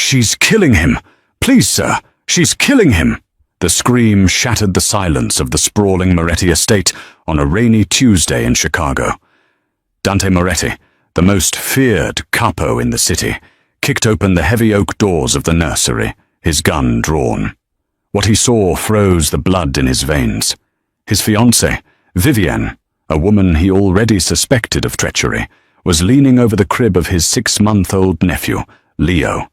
"She's killing him! Please, sir, she's killing him!" The scream shattered the silence of the sprawling Moretti estate on a rainy Tuesday in Chicago. Dante Moretti, the most feared capo in the city, kicked open the heavy oak doors of the nursery, his gun drawn. What he saw froze the blood in his veins. His fiancée, Vivienne, a woman he already suspected of treachery, was leaning over the crib of his 6-month-old nephew, Leo.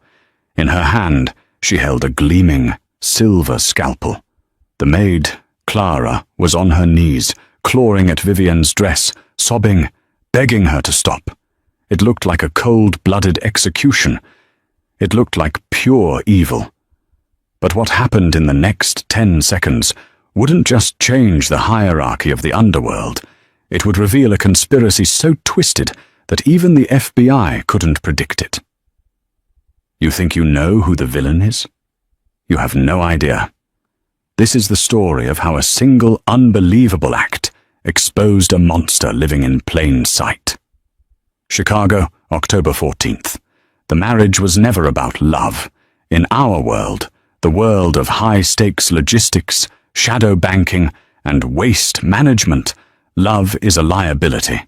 In her hand, she held a gleaming, silver scalpel. The maid, Clara, was on her knees, clawing at Vivienne's dress, sobbing, begging her to stop. It looked like a cold-blooded execution. It looked like pure evil. But what happened in the next 10 seconds wouldn't just change the hierarchy of the underworld. It would reveal a conspiracy so twisted that even the FBI couldn't predict it. You think you know who the villain is? You have no idea. This is the story of how a single unbelievable act exposed a monster living in plain sight. Chicago, October 14th. The marriage was never about love. In our world, the world of high-stakes logistics, shadow banking, and waste management, love is a liability.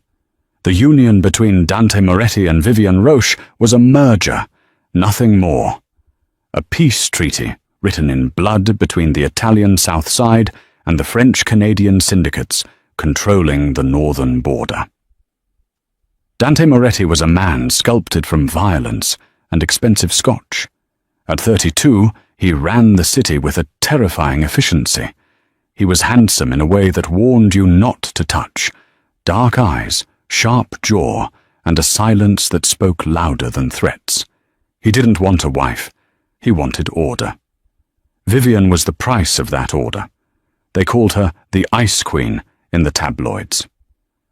The union between Dante Moretti and Vivienne Roche was a merger, nothing more. A peace treaty written in blood between the Italian South Side and the French-Canadian syndicates controlling the northern border. Dante Moretti was a man sculpted from violence and expensive scotch. At 32, he ran the city with a terrifying efficiency. He was handsome in a way that warned you not to touch. Dark eyes, sharp jaw, and a silence that spoke louder than threats. He didn't want a wife. He wanted order. Vivienne was the price of that order. They called her the Ice Queen in the tabloids.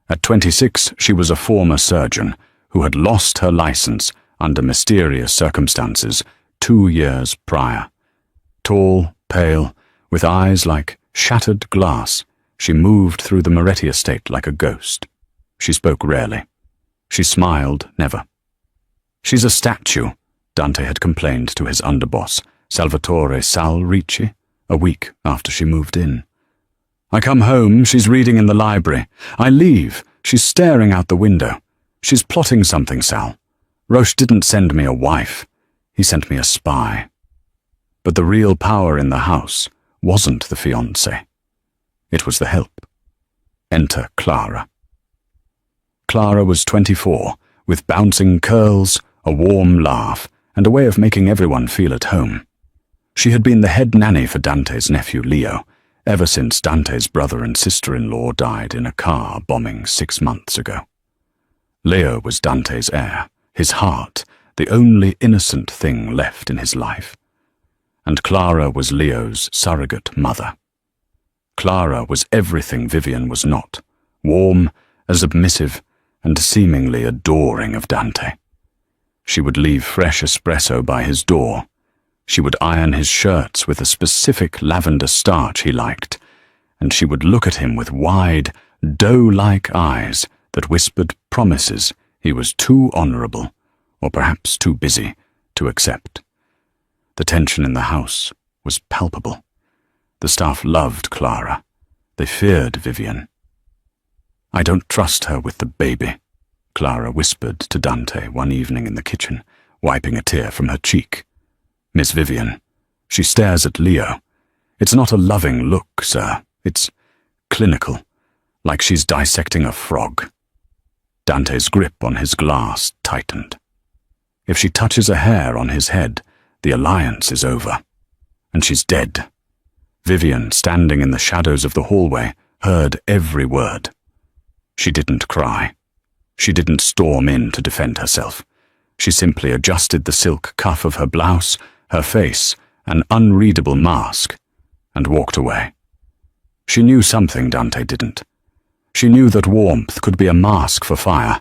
At 26, she was a former surgeon who had lost her license under mysterious circumstances 2 years prior. Tall, pale, with eyes like shattered glass, she moved through the Moretti estate like a ghost. She spoke rarely. She smiled never. "She's a statue," Dante had complained to his underboss, Salvatore Sal Ricci, a week after she moved in. "I come home, she's reading in the library. I leave, she's staring out the window. She's plotting something, Sal. Roche didn't send me a wife. He sent me a spy." But the real power in the house wasn't the fiancé. It was the help. Enter Clara. Clara was 24, with bouncing curls, a warm laugh, and a way of making everyone feel at home. She had been the head nanny for Dante's nephew Leo, ever since Dante's brother and sister-in-law died in a car bombing 6 months ago. Leo was Dante's heir, his heart, the only innocent thing left in his life. And Clara was Leo's surrogate mother. Clara was everything Vivienne was not, warm, submissive, and seemingly adoring of Dante. She would leave fresh espresso by his door. She would iron his shirts with a specific lavender starch he liked, and she would look at him with wide, doe-like eyes that whispered promises he was too honorable, or perhaps too busy, to accept. The tension in the house was palpable. The staff loved Clara. They feared Vivienne. "I don't trust her with the baby," Clara whispered to Dante one evening in the kitchen, wiping a tear from her cheek. "Miss Vivienne, she stares at Leo. It's not a loving look, sir. It's clinical, like she's dissecting a frog." Dante's grip on his glass tightened. If she touches a hair on his head, the alliance is over. And she's dead. Vivienne, standing in the shadows of the hallway, heard every word. She didn't cry. She didn't storm in to defend herself. She simply adjusted the silk cuff of her blouse, her face, an unreadable mask, and walked away. She knew something Dante didn't. She knew that warmth could be a mask for fire,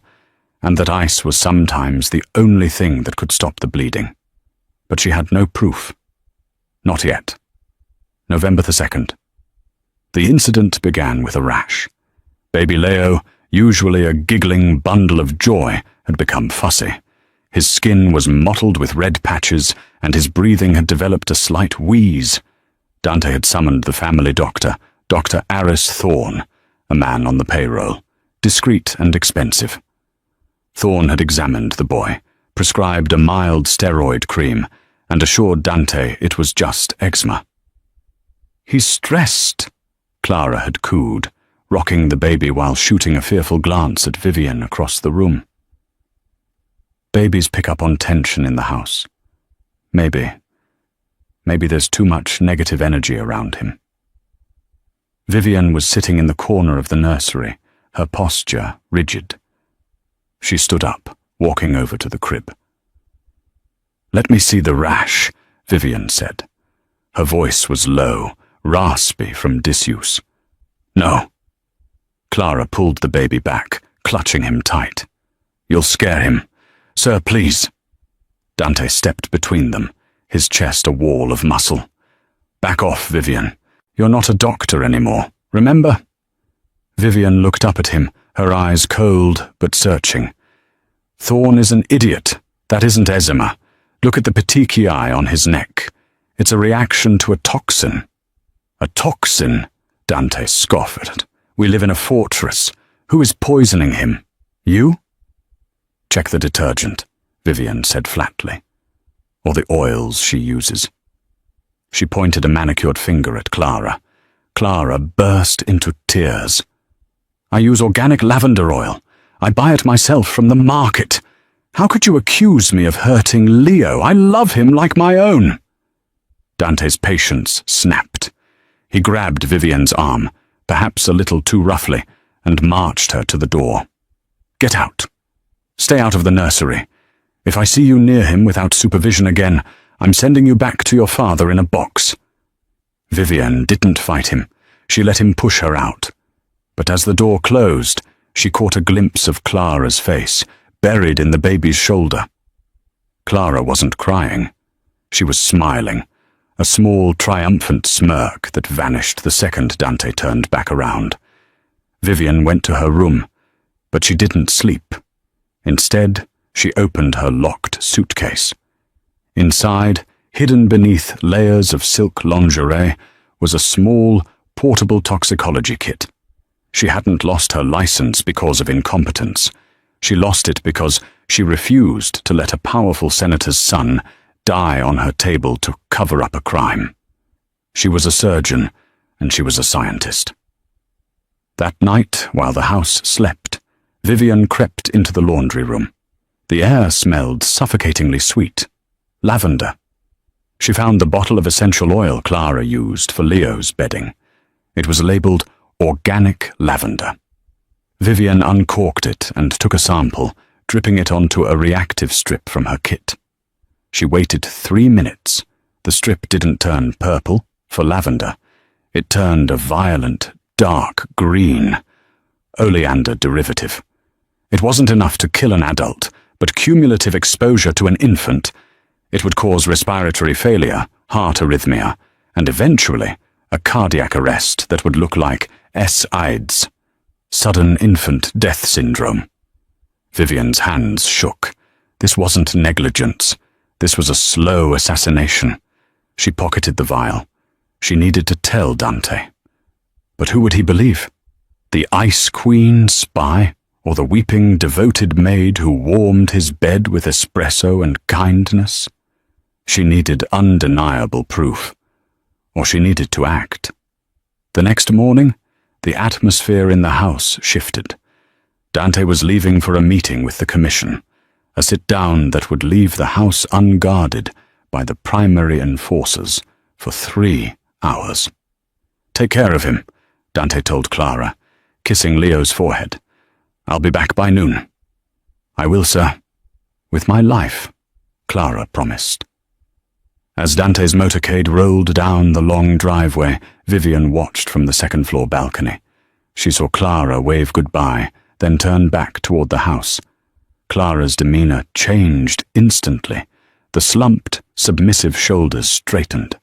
and that ice was sometimes the only thing that could stop the bleeding. But she had no proof. Not yet. November the 2nd. The incident began with a rash. Baby Leo, usually a giggling bundle of joy, had become fussy. His skin was mottled with red patches, and his breathing had developed a slight wheeze. Dante had summoned the family doctor, Dr. Aris Thorne, a man on the payroll, discreet and expensive. Thorne had examined the boy, prescribed a mild steroid cream, and assured Dante it was just eczema. "He's stressed," Clara had cooed, rocking the baby while shooting a fearful glance at Vivian across the room. Babies pick up on tension in the house. Maybe there's too much negative energy around him. Vivian was sitting in the corner of the nursery, her posture rigid. She stood up, walking over to the crib. "Let me see the rash," Vivian said. Her voice was low, raspy from disuse. "No." Clara pulled the baby back, clutching him tight. "You'll scare him. Sir, please." Dante stepped between them, his chest a wall of muscle. "Back off, Vivian. You're not a doctor anymore, remember?" Vivian looked up at him, her eyes cold but searching. "Thorne is an idiot. That isn't eczema. Look at the petechiae on his neck. It's a reaction to a toxin." "A toxin?" Dante scoffed. "We live in a fortress. Who is poisoning him? You?" "Check the detergent," Vivian said flatly. "Or the oils she uses." She pointed a manicured finger at Clara. Clara burst into tears. "I use organic lavender oil. I buy it myself from the market. How could you accuse me of hurting Leo? I love him like my own." Dante's patience snapped. He grabbed Vivian's arm, perhaps a little too roughly, and marched her to the door. "Get out. Stay out of the nursery. If I see you near him without supervision again, I'm sending you back to your father in a box." Vivian didn't fight him. She let him push her out. But as the door closed, she caught a glimpse of Clara's face, buried in the baby's shoulder. Clara wasn't crying. She was smiling, a small, triumphant smirk that vanished the second Dante turned back around. Vivian went to her room, but she didn't sleep. Instead, she opened her locked suitcase. Inside, hidden beneath layers of silk lingerie, was a small, portable toxicology kit. She hadn't lost her license because of incompetence. She lost it because she refused to let a powerful senator's son die on her table to cover up a crime. She was a surgeon, and she was a scientist. That night, while the house slept, Vivian crept into the laundry room. The air smelled suffocatingly sweet. Lavender. She found the bottle of essential oil Clara used for Leo's bedding. It was labeled organic lavender. Vivian uncorked it and took a sample, dripping it onto a reactive strip from her kit. She waited 3 minutes. The strip didn't turn purple, for lavender. It turned a violent, dark green. Oleander derivative. It wasn't enough to kill an adult, but cumulative exposure to an infant. It would cause respiratory failure, heart arrhythmia, and eventually a cardiac arrest that would look like SIDS, sudden infant death syndrome. Vivian's hands shook. This wasn't negligence. This was a slow assassination. She pocketed the vial. She needed to tell Dante. But who would he believe? The Ice Queen spy, or the weeping, devoted maid who warmed his bed with espresso and kindness? She needed undeniable proof, or she needed to act. The next morning, the atmosphere in the house shifted. Dante was leaving for a meeting with the commission, a sit-down that would leave the house unguarded by the primary enforcers for 3 hours. "Take care of him," Dante told Clara, kissing Leo's forehead. "I'll be back by noon." "I will, sir. With my life," Clara promised. As Dante's motorcade rolled down the long driveway, Vivian watched from the second-floor balcony. She saw Clara wave goodbye, then turn back toward the house. Clara's demeanor changed instantly. The slumped, submissive shoulders straightened.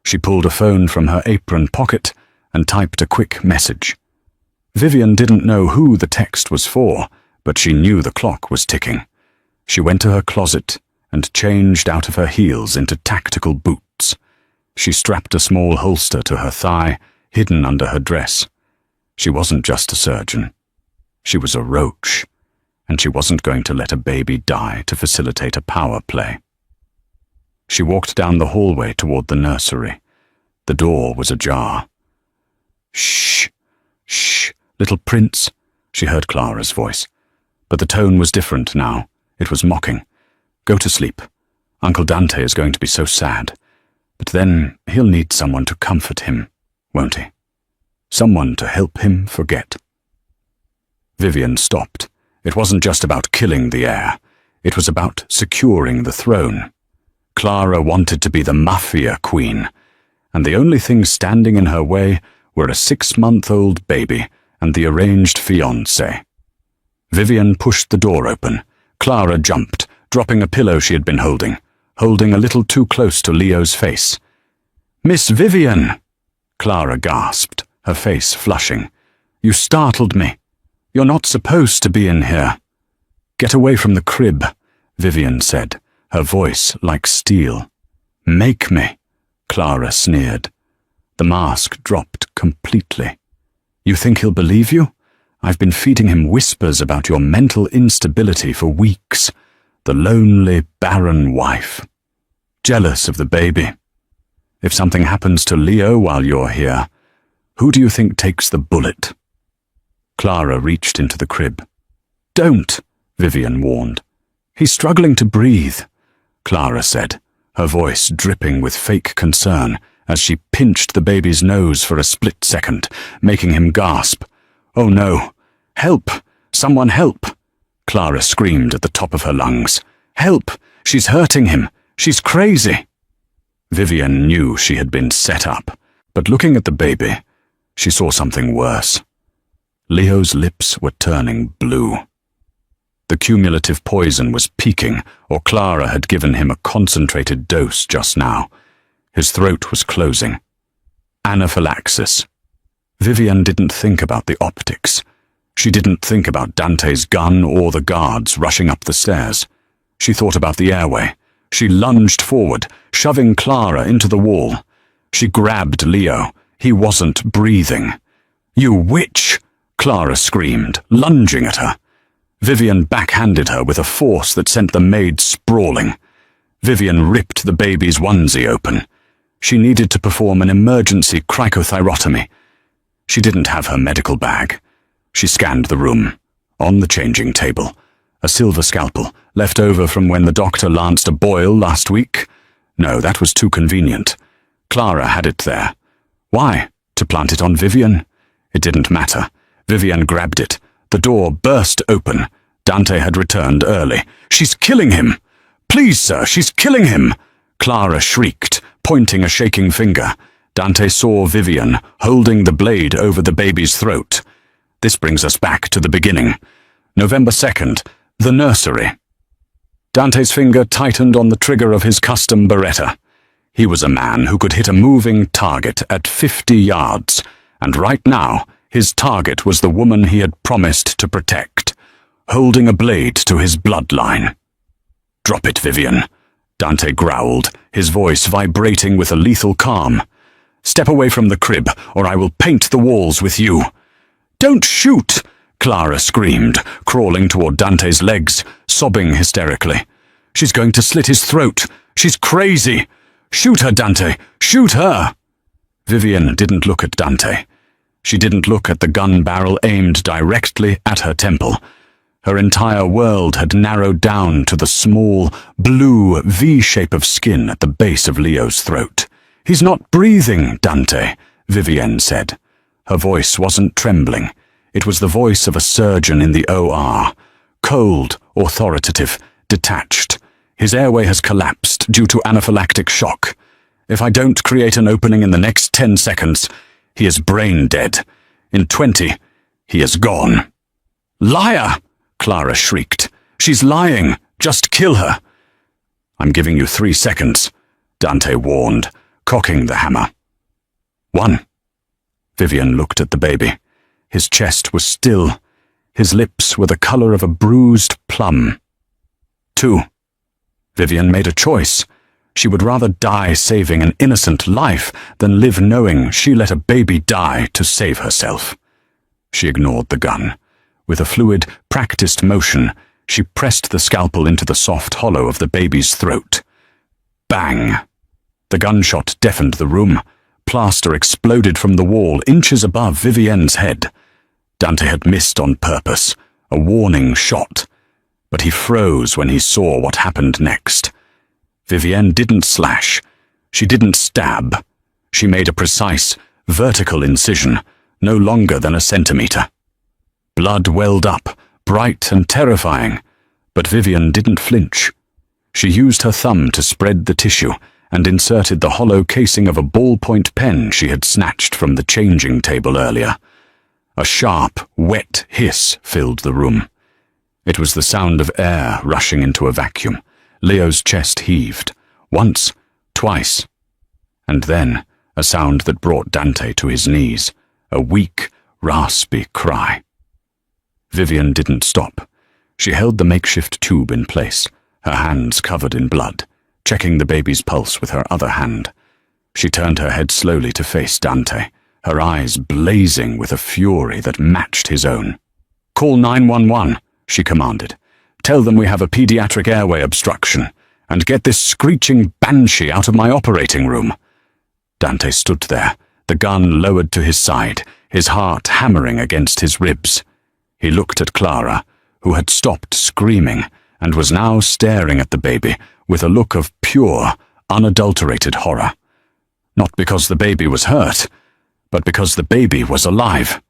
She pulled a phone from her apron pocket and typed a quick message. Vivian didn't know who the text was for, but she knew the clock was ticking. She went to her closet and changed out of her heels into tactical boots. She strapped a small holster to her thigh, hidden under her dress. She wasn't just a surgeon. She was a roach, and she wasn't going to let a baby die to facilitate a power play. She walked down the hallway toward the nursery. The door was ajar. "Shh, shh, little prince," she heard Clara's voice. But the tone was different now. It was mocking. "Go to sleep. Uncle Dante is going to be so sad. But then he'll need someone to comfort him, won't he? Someone to help him forget." Vivian stopped. It wasn't just about killing the heir. It was about securing the throne. Clara wanted to be the Mafia queen, and the only things standing in her way were a 6-month-old baby and the arranged fiancé. Vivian pushed the door open. Clara jumped, dropping a pillow she had been holding a little too close to Leo's face. "Miss Vivian!" Clara gasped, her face flushing. "You startled me. You're not supposed to be in here." "Get away from the crib," Vivian said, her voice like steel. "Make me," Clara sneered. The mask dropped completely. "You think he'll believe you? I've been feeding him whispers about your mental instability for weeks. The lonely, barren wife. Jealous of the baby. If something happens to Leo while you're here, who do you think takes the bullet?" Clara reached into the crib. "Don't," Vivian warned. "He's struggling to breathe," Clara said, her voice dripping with fake concern as she pinched the baby's nose for a split second, making him gasp. "Oh no! Help! Someone help!" Clara screamed at the top of her lungs. "Help! She's hurting him! She's crazy!" Vivian knew she had been set up, but looking at the baby, she saw something worse. Leo's lips were turning blue. The cumulative poison was peaking, or Clara had given him a concentrated dose just now. His throat was closing. Anaphylaxis. Vivian didn't think about the optics. She didn't think about Dante's gun or the guards rushing up the stairs. She thought about the airway. She lunged forward, shoving Clara into the wall. She grabbed Leo. He wasn't breathing. "You witch!" Clara screamed, lunging at her. Vivian backhanded her with a force that sent the maid sprawling. Vivian ripped the baby's onesie open. She needed to perform an emergency cricothyrotomy. She didn't have her medical bag. She scanned the room. On the changing table, a silver scalpel, left over from when the doctor lanced a boil last week. No, that was too convenient. Clara had it there. Why? To plant it on Vivian? It didn't matter. Vivian grabbed it. The door burst open. Dante had returned early. "She's killing him! Please, sir, she's killing him!" Clara shrieked, pointing a shaking finger. Dante saw Vivian, holding the blade over the baby's throat. This brings us back to the beginning. November 2nd, the nursery. Dante's finger tightened on the trigger of his custom Beretta. He was a man who could hit a moving target at 50 yards, and right now, his target was the woman he had promised to protect, holding a blade to his bloodline. "Drop it, Vivian," Dante growled, his voice vibrating with a lethal calm. "Step away from the crib, or I will paint the walls with you." "Don't shoot!" Clara screamed, crawling toward Dante's legs, sobbing hysterically. "She's going to slit his throat. She's crazy. Shoot her, Dante. Shoot her!" Vivian didn't look at Dante. She didn't look at the gun barrel aimed directly at her temple. Her entire world had narrowed down to the small, blue V-shape of skin at the base of Leo's throat. "He's not breathing, Dante," Vivienne said. Her voice wasn't trembling. It was the voice of a surgeon in the OR. Cold, authoritative, detached. "His airway has collapsed due to anaphylactic shock. If I don't create an opening in the next 10 seconds, he is brain dead. In 20, he is gone." "Liar!" Clara shrieked. "She's lying. Just kill her." "I'm giving you 3 seconds," Dante warned, cocking the hammer. 1. Vivian looked at the baby. His chest was still. His lips were the color of a bruised plum. too. Vivian made a choice. She would rather die saving an innocent life than live knowing she let a baby die to save herself. She ignored the gun. With a fluid, practiced motion, she pressed the scalpel into the soft hollow of the baby's throat. Bang! The gunshot deafened the room. Plaster exploded from the wall inches above Vivienne's head. Dante had missed on purpose, a warning shot. But he froze when he saw what happened next. Vivienne didn't slash. She didn't stab. She made a precise, vertical incision, no longer than a centimeter. Blood welled up, bright and terrifying, but Vivienne didn't flinch. She used her thumb to spread the tissue and inserted the hollow casing of a ballpoint pen she had snatched from the changing table earlier. A sharp, wet hiss filled the room. It was the sound of air rushing into a vacuum. Leo's chest heaved. Once, twice. And then a sound that brought Dante to his knees. A weak, raspy cry. Vivienne didn't stop. She held the makeshift tube in place, her hands covered in blood, checking the baby's pulse with her other hand. She turned her head slowly to face Dante, her eyes blazing with a fury that matched his own. "Call 911, she commanded. "Tell them we have a pediatric airway obstruction, and get this screeching banshee out of my operating room." Dante stood there, the gun lowered to his side, his heart hammering against his ribs. He looked at Clara, who had stopped screaming and was now staring at the baby with a look of pure, unadulterated horror. Not because the baby was hurt, but because the baby was alive.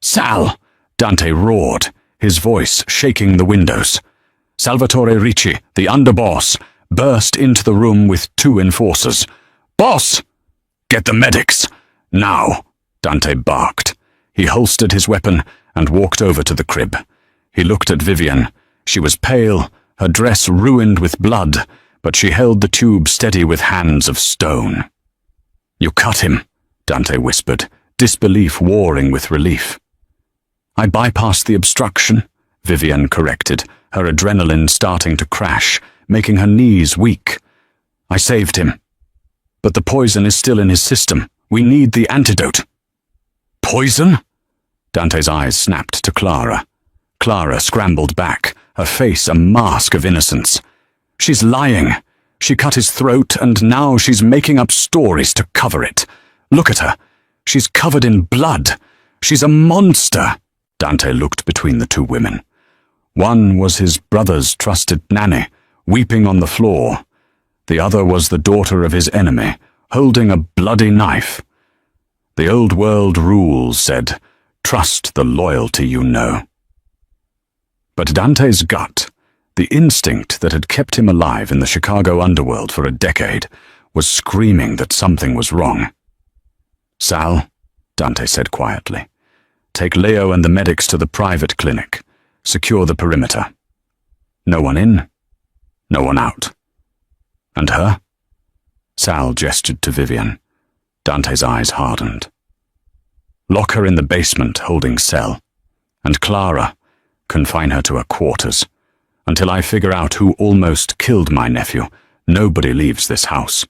"Sal!" Dante roared, his voice shaking the windows. Salvatore Ricci, the underboss, burst into the room with 2 enforcers. "Boss!" "Get the medics! Now!" Dante barked. He holstered his weapon and walked over to the crib. He looked at Vivienne. She was pale, her dress ruined with blood, but she held the tube steady with hands of stone. "You cut him," Dante whispered, disbelief warring with relief. "I bypassed the obstruction," Vivienne corrected, her adrenaline starting to crash, making her knees weak. "I saved him. But the poison is still in his system. We need the antidote." "Poison?" Dante's eyes snapped to Clara. Clara scrambled back, her face a mask of innocence. "She's lying. She cut his throat, and now she's making up stories to cover it. Look at her. She's covered in blood. She's a monster." Dante looked between the 2 women. One was his brother's trusted nanny, weeping on the floor. The other was the daughter of his enemy, holding a bloody knife. The old world rules said, "Trust the loyalty you know." But Dante's gut, the instinct that had kept him alive in the Chicago underworld for a decade, was screaming that something was wrong. "Sal," Dante said quietly, "take Leo and the medics to the private clinic. Secure the perimeter. No one in, no one out." "And her?" Sal gestured to Vivienne. Dante's eyes hardened. "Lock her in the basement holding Cell. And Clara, confine her to her quarters. Until I figure out who almost killed my nephew, nobody leaves this house."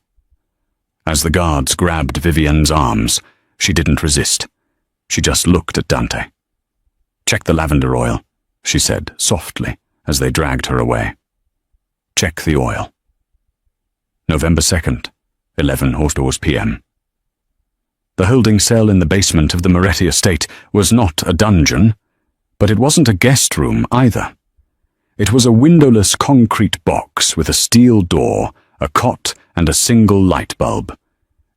As the guards grabbed Vivienne's arms, she didn't resist. She just looked at Dante. "Check the lavender oil," she said softly as they dragged her away. "Check the oil." November 2nd, 11:00 p.m. The holding cell in the basement of the Moretti estate was not a dungeon, but it wasn't a guest room either. It was a windowless concrete box with a steel door, a cot, and a single light bulb.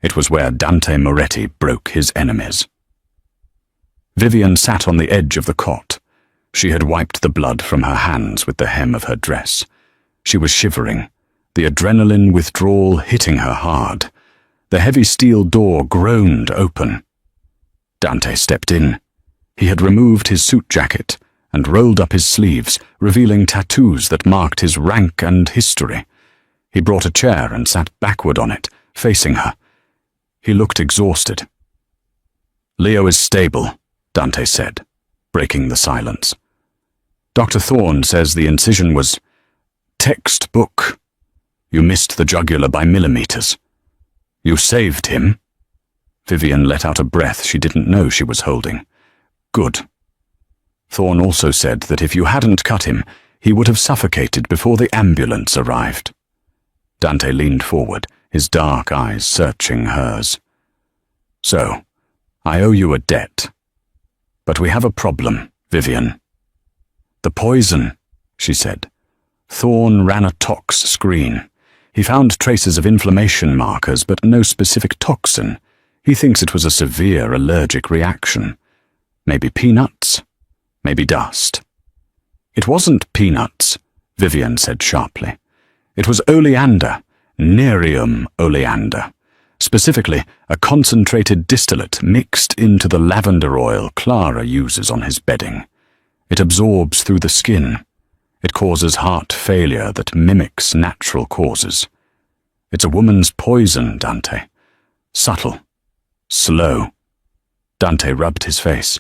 It was where Dante Moretti broke his enemies. Vivienne sat on the edge of the cot. She had wiped the blood from her hands with the hem of her dress. She was shivering, the adrenaline withdrawal hitting her hard. The heavy steel door groaned open. Dante stepped in. He had removed his suit jacket and rolled up his sleeves, revealing tattoos that marked his rank and history. He brought a chair and sat backward on it, facing her. He looked exhausted. "Leo is stable," Dante said, breaking the silence. "Dr. Thorne says the incision was Textbook. You missed the jugular by millimeters. You saved him. Vivian let out a breath she didn't know she was holding. Good. Thorne also said that if you hadn't cut him, he would have suffocated before the ambulance arrived. Dante leaned forward, his dark eyes searching hers. So, I owe you a debt. But we have a problem, Vivian. The poison, she said. Thorne ran a tox screen. He found traces of inflammation markers, but no specific toxin. He thinks it was a severe allergic reaction. Maybe peanuts? Maybe dust. It wasn't peanuts, Vivian said sharply. It was oleander, Nerium oleander. Specifically, a concentrated distillate mixed into the lavender oil Clara uses on his bedding. It absorbs through the skin. It causes heart failure that mimics natural causes. It's a woman's poison, Dante. Subtle. Slow. Dante rubbed his face.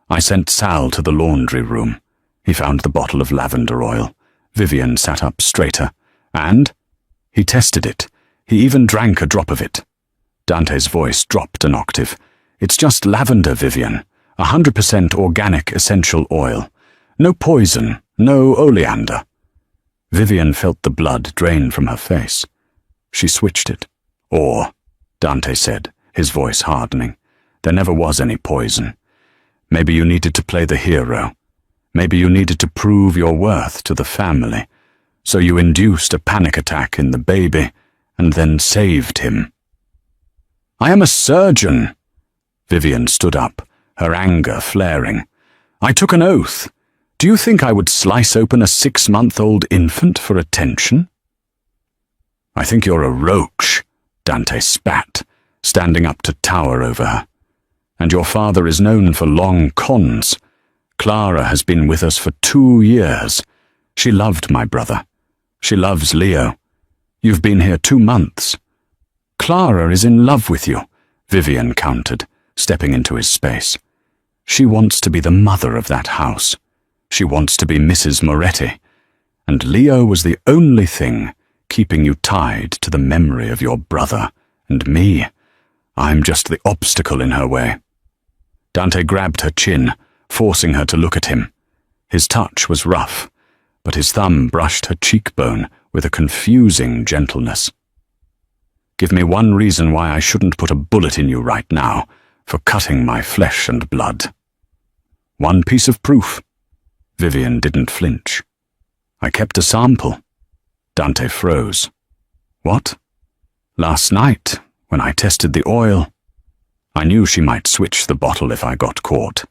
I sent Sal to the laundry room. He found the bottle of lavender oil. Vivian sat up straighter. And he tested it. He even drank a drop of it. Dante's voice dropped an octave. It's just lavender, Vivian. 100% organic essential oil. No poison, no oleander. Vivian felt the blood drain from her face. She switched it. Or, Dante said, his voice hardening, there never was any poison. Maybe you needed to play the hero. Maybe you needed to prove your worth to the family. So you induced a panic attack in the baby and then saved him. I am a surgeon. Vivian stood up, her anger flaring. I took an oath. Do you think I would slice open a 6-month-old infant for attention? I think you're a roach, Dante spat, standing up to tower over her. And your father is known for long cons. Clara has been with us for 2 years. She loved my brother. She loves Leo. You've been here 2 months. Clara is in love with you, Vivian countered, stepping into his space. She wants to be the mother of that house. She wants to be Mrs. Moretti. And Leo was the only thing keeping you tied to the memory of your brother and me. I'm just the obstacle in her way. Dante grabbed her chin, forcing her to look at him. His touch was rough, but his thumb brushed her cheekbone with a confusing gentleness. Give me one reason why I shouldn't put a bullet in you right now for cutting my flesh and blood. One piece of proof. Vivian didn't flinch. I kept a sample. Dante froze. What? Last night, when I tested the oil, I knew she might switch the bottle if I got caught,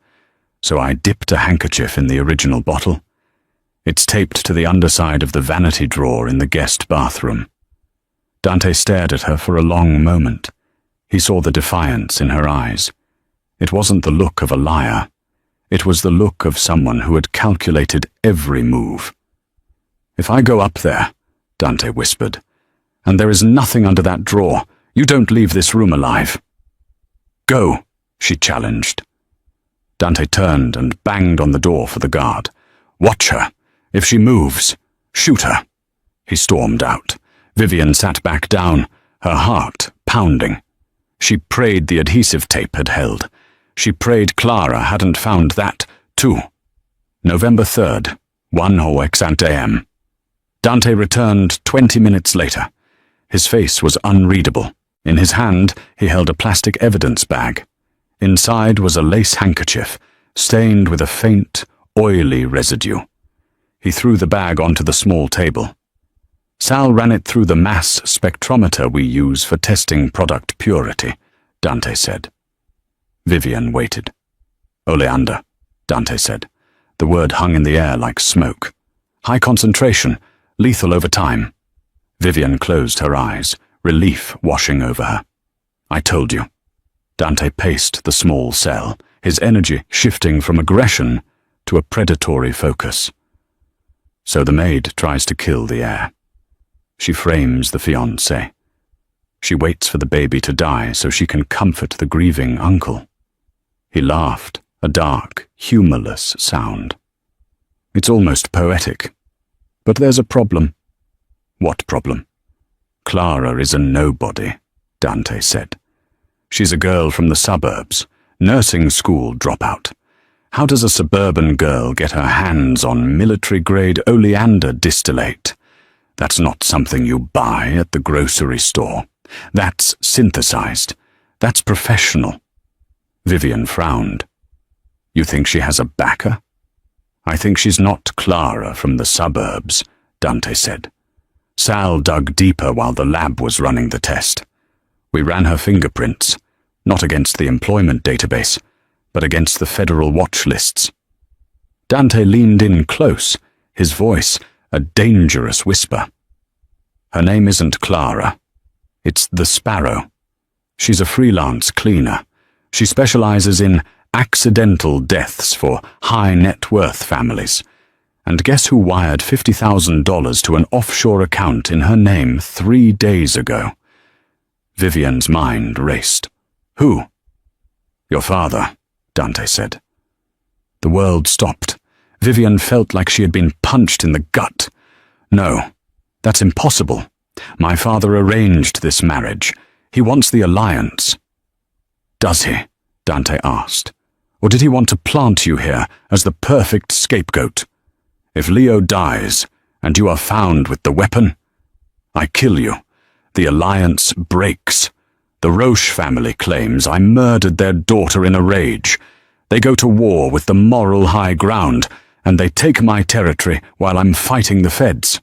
so I dipped a handkerchief in the original bottle. It's taped to the underside of the vanity drawer in the guest bathroom. Dante stared at her for a long moment. He saw the defiance in her eyes. It wasn't the look of a liar. It was the look of someone who had calculated every move. If I go up there, Dante whispered, and there is nothing under that drawer, you don't leave this room alive. Go, she challenged. Dante turned and banged on the door for the guard. Watch her. If she moves, shoot her. He stormed out. Vivian sat back down, her heart pounding. She prayed the adhesive tape had held. She prayed Clara hadn't found that, too. November 3rd, 1:00 a.m. Dante returned 20 minutes later. His face was unreadable. In his hand, he held a plastic evidence bag. Inside was a lace handkerchief, stained with a faint, oily residue. He threw the bag onto the small table. Sal ran it through the mass spectrometer we use for testing product purity, Dante said. Vivian waited. Oleander, Dante said. The word hung in the air like smoke. High concentration, lethal over time. Vivian closed her eyes, relief washing over her. I told you. Dante paced the small cell, his energy shifting from aggression to a predatory focus. So the maid tries to kill the heir. She frames the fiancé. She waits for the baby to die so she can comfort the grieving uncle. He laughed, a dark, humorless sound. It's almost poetic. But there's a problem, What problem? Clara is a nobody, Dante said. She's a girl from the suburbs, nursing school dropout. How does a suburban girl get her hands on military-grade oleander distillate? That's not something you buy at the grocery store. That's synthesized. That's professional. Vivian frowned. You think she has a backer? I think she's not Clara from the suburbs, Dante said. Sal dug deeper while the lab was running the test. We ran her fingerprints, not against the employment database, but against the federal watch lists. Dante leaned in close, his voice a dangerous whisper. Her name isn't Clara. It's the Sparrow. She's a freelance cleaner. She specializes in accidental deaths for high-net-worth families. And guess who wired $50,000 to an offshore account in her name 3 days ago? Vivian's mind raced. Who? Your father, Dante said. The world stopped. Vivian felt like she had been punched in the gut. No, that's impossible. My father arranged this marriage. He wants the alliance. Does he? Dante asked. Or did he want to plant you here as the perfect scapegoat? If Leo dies, and you are found with the weapon, I kill you. The alliance breaks. The Roche family claims I murdered their daughter in a rage. They go to war with the moral high ground, and they take my territory while I'm fighting the feds.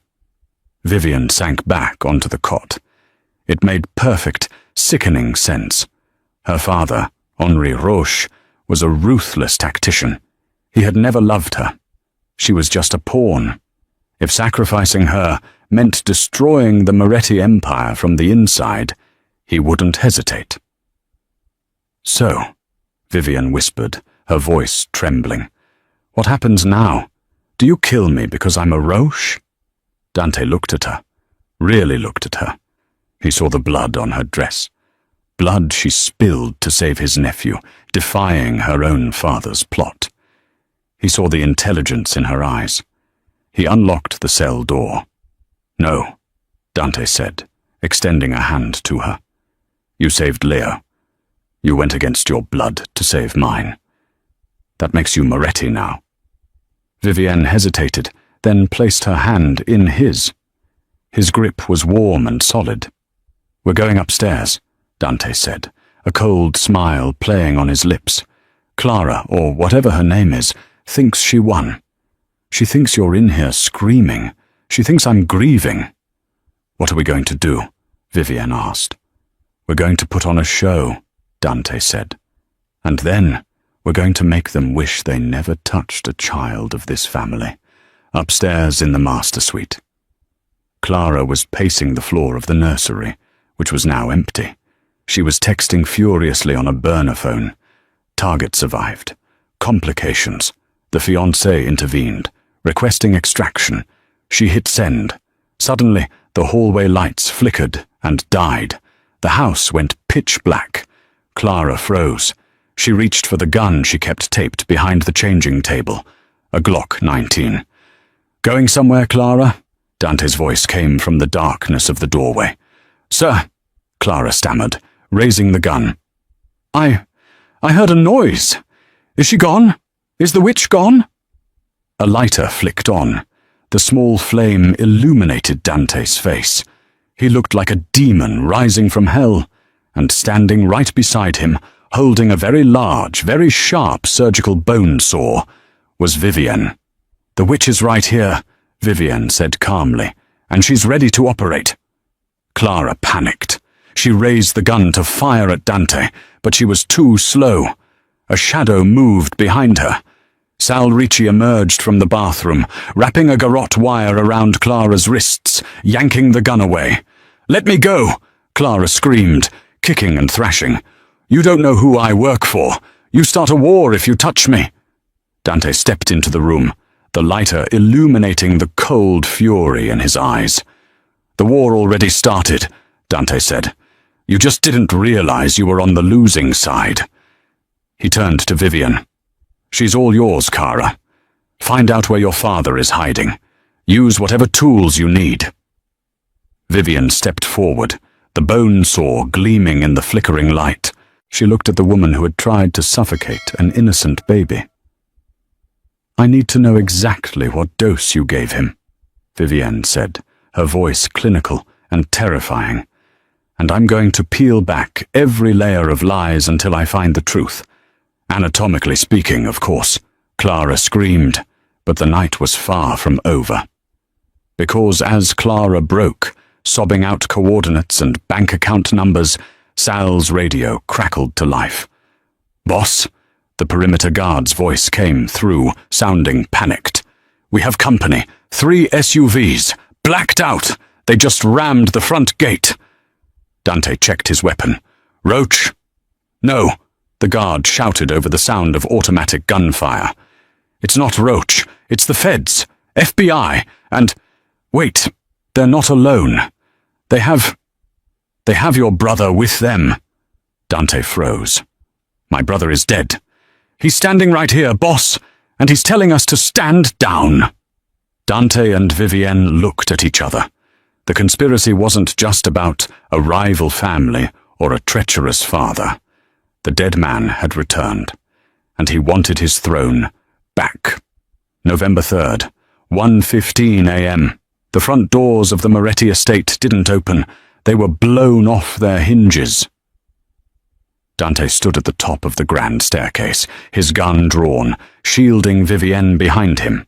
Vivian sank back onto the cot. It made perfect, sickening sense. Her father, Henri Roche, was a ruthless tactician. He had never loved her. She was just a pawn. If sacrificing her meant destroying the Moretti Empire from the inside, he wouldn't hesitate. So, Vivian whispered, her voice trembling, what happens now? Do you kill me because I'm a Roche? Dante looked at her, really looked at her. He saw the blood on her dress. Blood she spilled to save his nephew, defying her own father's plot. He saw the intelligence in her eyes. He unlocked the cell door. No, Dante said, extending a hand to her. You saved Leo. You went against your blood to save mine. That makes you Moretti now. Vivienne hesitated, then placed her hand in his. His grip was warm and solid. We're going upstairs, Dante said, a cold smile playing on his lips. Clara, or whatever her name is, thinks she won. She thinks you're in here screaming. She thinks I'm grieving. What are we going to do? Vivienne asked. We're going to put on a show, Dante said. And then we're going to make them wish they never touched a child of this family. Upstairs in the master suite. Clara was pacing the floor of the nursery, which was now empty. She was texting furiously on a burner phone. Target survived. Complications. The fiancé intervened, requesting extraction. She hit send. Suddenly, the hallway lights flickered and died. The house went pitch black. Clara froze. She reached for the gun she kept taped behind the changing table. A Glock 19. Going somewhere, Clara? Dante's voice came from the darkness of the doorway. Sir, Clara stammered, raising the gun. I heard a noise. Is she gone? Is the witch gone? A lighter flicked on. The small flame illuminated Dante's face. He looked like a demon rising from hell, and standing right beside him, holding a very large, very sharp surgical bone saw, was Vivienne. The witch is right here, Vivienne said calmly, and she's ready to operate. Clara panicked. She raised the gun to fire at Dante, but she was too slow. A shadow moved behind her. Sal Ricci emerged from the bathroom, wrapping a garrote wire around Clara's wrists, yanking the gun away. Let me go, Clara screamed, kicking and thrashing. You don't know who I work for. You start a war if you touch me. Dante stepped into the room, the lighter illuminating the cold fury in his eyes. The war already started, Dante said. You just didn't realize you were on the losing side. He turned to Vivian. She's all yours, Kara. Find out where your father is hiding. Use whatever tools you need. Vivian stepped forward, the bone saw gleaming in the flickering light. She looked at the woman who had tried to suffocate an innocent baby. "I need to know exactly what dose you gave him," Vivienne said, her voice clinical and terrifying. "And I'm going to peel back every layer of lies until I find the truth. Anatomically speaking, of course," Clara screamed, but the night was far from over. Because as Clara broke, sobbing out coordinates and bank account numbers, Sal's radio crackled to life. "Boss," the perimeter guard's voice came through, sounding panicked. "We have company. 3 SUVs. Blacked out. They just rammed the front gate." Dante checked his weapon. "Roach?" "No," the guard shouted over the sound of automatic gunfire. "It's not Roach. It's the feds. FBI. And... wait, they're not alone. They have your brother with them." Dante froze. "My brother is dead. He's standing right here, boss, and he's telling us to stand down." Dante and Vivienne looked at each other. The conspiracy wasn't just about a rival family or a treacherous father. The dead man had returned, and he wanted his throne back. November 3rd, 1:15 a.m. The front doors of the Moretti estate didn't open. They were blown off their hinges. Dante stood at the top of the grand staircase, his gun drawn, shielding Vivienne behind him.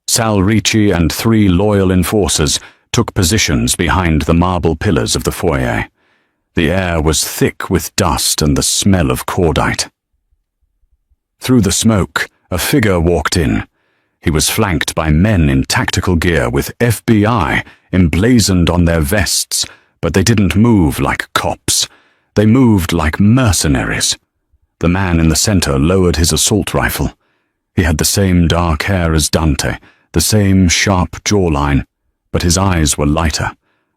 Sal Ricci and 3 loyal enforcers took positions behind the marble pillars of the foyer. The air was thick with dust and the smell of cordite. Through the smoke, a figure walked in. He was flanked by men in tactical gear with FBI emblazoned on their vests, but they didn't move like cops. They moved like mercenaries. The man in the center lowered his assault rifle. He had the same dark hair as Dante, the same sharp jawline, but his eyes were lighter,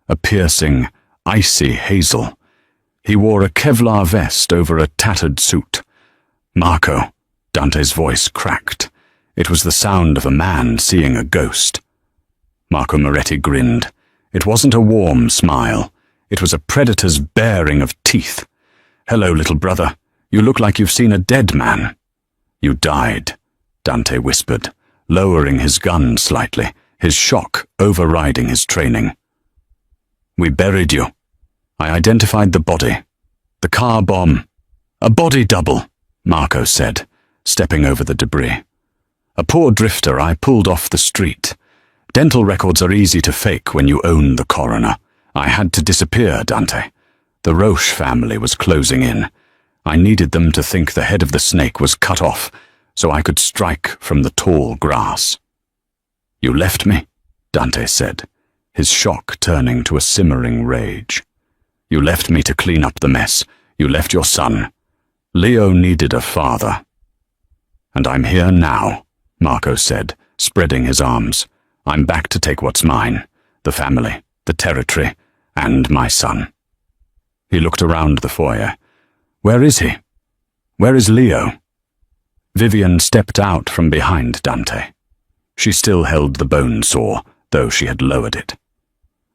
a piercing, icy hazel. He wore a Kevlar vest over a tattered suit. "Marco," Dante's voice cracked. It was the sound of a man seeing a ghost. Marco Moretti grinned. It wasn't a warm smile. It was a predator's baring of teeth. "Hello, little brother. You look like you've seen a dead man." "You died," Dante whispered, lowering his gun slightly, his shock overriding his training. "We buried you. I identified the body. The car bomb. A body double," Marco said, stepping over the debris. "A poor drifter I pulled off the street. Dental records are easy to fake when you own the coroner. I had to disappear, Dante. The Roche family was closing in. I needed them to think the head of the snake was cut off, so I could strike from the tall grass." "You left me," Dante said, his shock turning to a simmering rage. "You left me to clean up the mess. You left your son. Leo needed a father." "And I'm here now," Marco said, spreading his arms. "I'm back to take what's mine, the family, the territory, and my son." He looked around the foyer. "Where is he? Where is Leo?" Vivian stepped out from behind Dante. She still held the bone saw, though she had lowered it.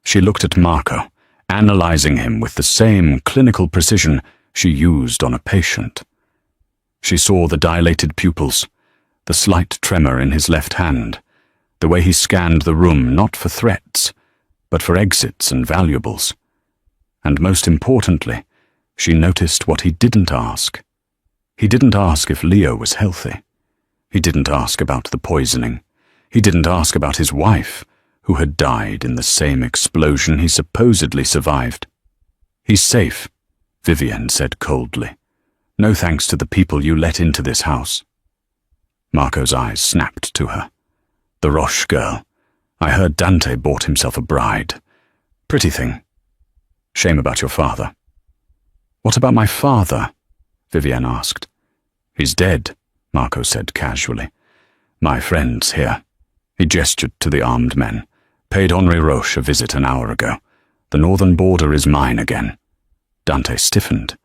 She looked at Marco, analyzing him with the same clinical precision she used on a patient. She saw the dilated pupils, the slight tremor in his left hand, the way he scanned the room not for threats, but for exits and valuables. And most importantly, she noticed what he didn't ask. He didn't ask if Leo was healthy. He didn't ask about the poisoning. He didn't ask about his wife, who had died in the same explosion he supposedly survived. "He's safe," Vivian said coldly. "No thanks to the people you let into this house." Marco's eyes snapped to her. "The Roche girl. I heard Dante bought himself a bride. Pretty thing. Shame about your father." "What about my father?" Vivian asked. "He's dead," Marco said casually. "My friend's here." He gestured to the armed men. "Paid Henri Roche a visit an hour ago. The northern border is mine again." Dante stiffened.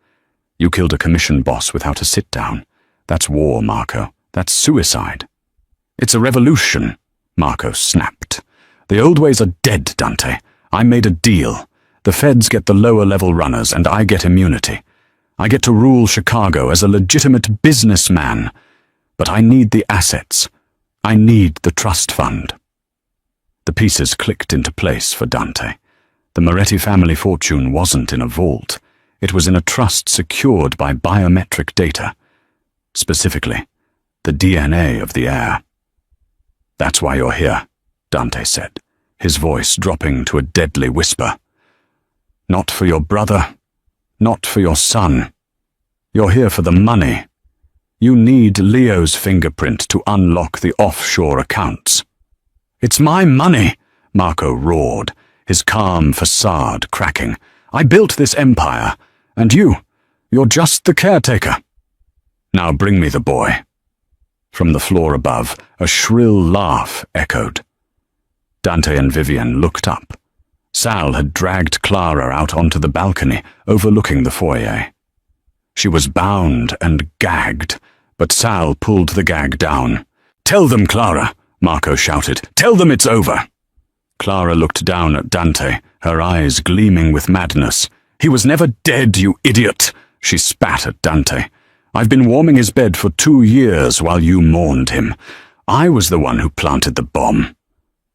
"You killed a commission boss without a sit-down. That's war, Marco. That's suicide." "It's a revolution," Marco snapped. "The old ways are dead, Dante. I made a deal. The feds get the lower-level runners, and I get immunity. I get to rule Chicago as a legitimate businessman. But I need the assets. I need the trust fund. The pieces clicked into place for Dante. The Moretti family fortune wasn't in a vault. It was in a trust secured by biometric data. Specifically, the DNA of the heir. "That's why you're here," Dante said, his voice dropping to a deadly whisper. "Not for your brother, not for your son. You're here for the money. You need Leo's fingerprint to unlock the offshore accounts." "It's my money," Marco roared, his calm facade cracking. "I built this empire, and you're just the caretaker. Now bring me the boy." From the floor above, a shrill laugh echoed. Dante and Vivian looked up. Sal had dragged Clara out onto the balcony, overlooking the foyer. She was bound and gagged, but Sal pulled the gag down. "Tell them, Clara," Marco shouted. "Tell them it's over." Clara looked down at Dante, her eyes gleaming with madness. "He was never dead, you idiot," she spat at Dante. "I've been warming his bed for 2 years while you mourned him. I was the one who planted the bomb.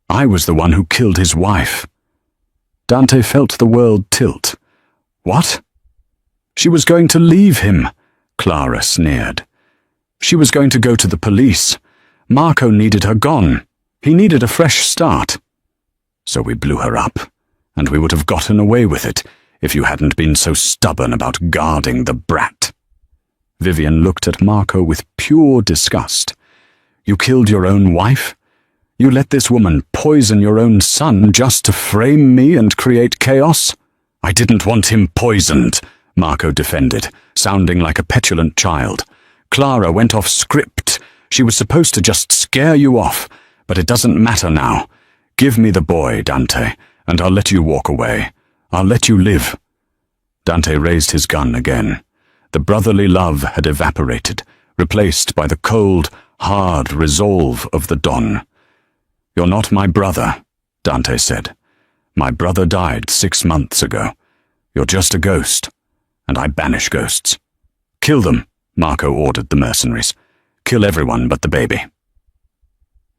I was the one who killed his wife." Dante felt the world tilt. "What?" "She was going to leave him," Clara sneered. "She was going to go to the police. Marco needed her gone. He needed a fresh start. So we blew her up, and we would have gotten away with it if you hadn't been so stubborn about guarding the brat." Vivian looked at Marco with pure disgust. "You killed your own wife? You let this woman poison your own son just to frame me and create chaos?" "I didn't want him poisoned," Marco defended, sounding like a petulant child. "Clara went off script. She was supposed to just scare you off, but it doesn't matter now. Give me the boy, Dante, and I'll let you walk away. I'll let you live." Dante raised his gun again. The brotherly love had evaporated, replaced by the cold, hard resolve of the Don. "You're not my brother," Dante said. "My brother died 6 months ago. You're just a ghost, and I banish ghosts." "Kill them," Marco ordered the mercenaries. "Kill everyone but the baby."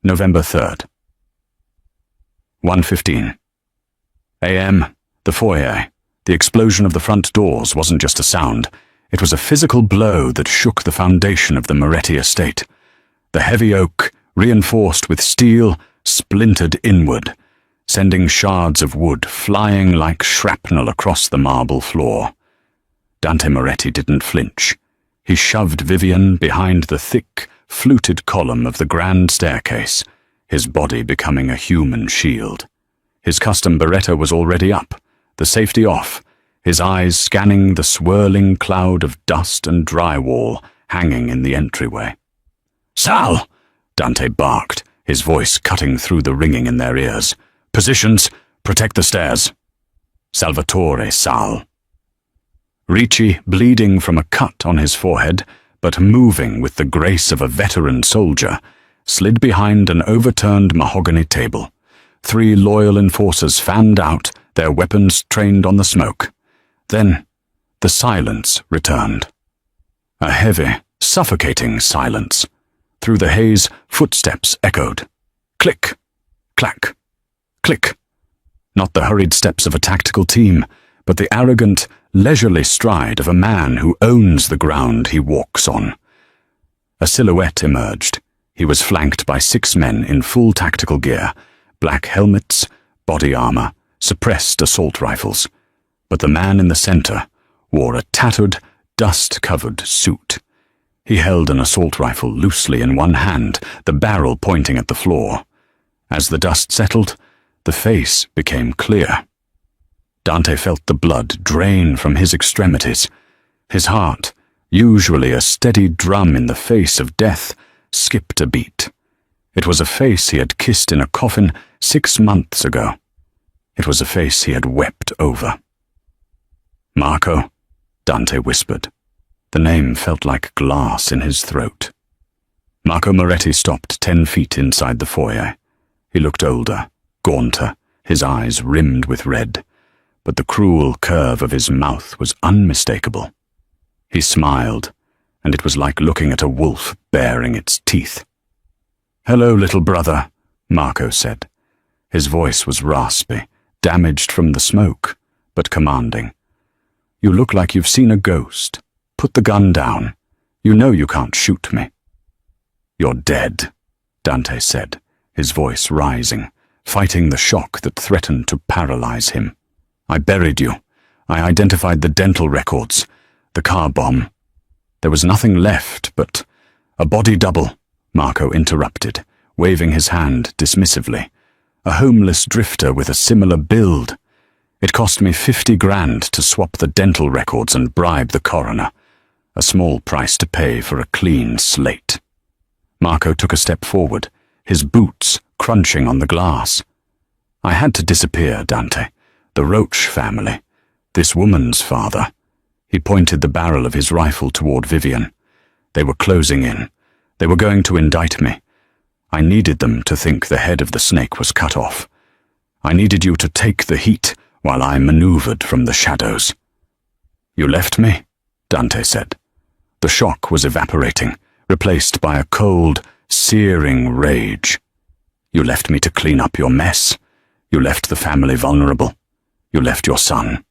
November 3rd. 1:15 a.m. The foyer. The explosion of the front doors wasn't just a sound. It was a physical blow that shook the foundation of the Moretti estate. The heavy oak, reinforced with steel, splintered inward, sending shards of wood flying like shrapnel across the marble floor. Dante Moretti didn't flinch. He shoved Vivian behind the thick, fluted column of the grand staircase, his body becoming a human shield. His custom beretta was already up, the safety off, his eyes scanning the swirling cloud of dust and drywall hanging in the entryway. "Sal!" Dante barked, his voice cutting through the ringing in their ears. "Positions, protect the stairs." "Salvatore, Sal." Ricci, bleeding from a cut on his forehead, but moving with the grace of a veteran soldier, slid behind an overturned mahogany table. 3 loyal enforcers fanned out, their weapons trained on the smoke. Then the silence returned. A heavy, suffocating silence. Through the haze, footsteps echoed. Click, clack, click. Not the hurried steps of a tactical team, but the arrogant, leisurely stride of a man who owns the ground he walks on. A silhouette emerged. He was flanked by 6 men in full tactical gear, black helmets, body armor, suppressed assault rifles. But the man in the center wore a tattered, dust-covered suit. He held an assault rifle loosely in one hand, the barrel pointing at the floor. As the dust settled, the face became clear. Dante felt the blood drain from his extremities. His heart, usually a steady drum in the face of death, skipped a beat. It was a face he had kissed in a coffin 6 months ago. It was a face he had wept over. "Marco," Dante whispered. The name felt like glass in his throat. Marco Moretti stopped 10 feet inside the foyer. He looked older, gaunter, his eyes rimmed with red, but the cruel curve of his mouth was unmistakable. He smiled, and it was like looking at a wolf baring its teeth. "Hello, little brother," Marco said. His voice was raspy, damaged from the smoke, but commanding. "You look like you've seen a ghost. Put the gun down. You know you can't shoot me." "You're dead," Dante said, his voice rising, fighting the shock that threatened to paralyze him. "I buried you. I identified the dental records, the car bomb. There was nothing left but a body double," Marco interrupted, waving his hand dismissively. "A homeless drifter with a similar build. It cost me 50 grand to swap the dental records and bribe the coroner. A small price to pay for a clean slate." Marco took a step forward, his boots crunching on the glass. "I had to disappear, Dante. The Roach family. This woman's father." He pointed the barrel of his rifle toward Vivian. "They were closing in. They were going to indict me. I needed them to think the head of the snake was cut off. I needed you to take the heat while I maneuvered from the shadows." "You left me?" Dante said. The shock was evaporating, replaced by a cold, searing rage. "You left me to clean up your mess. You left the family vulnerable. You left your son."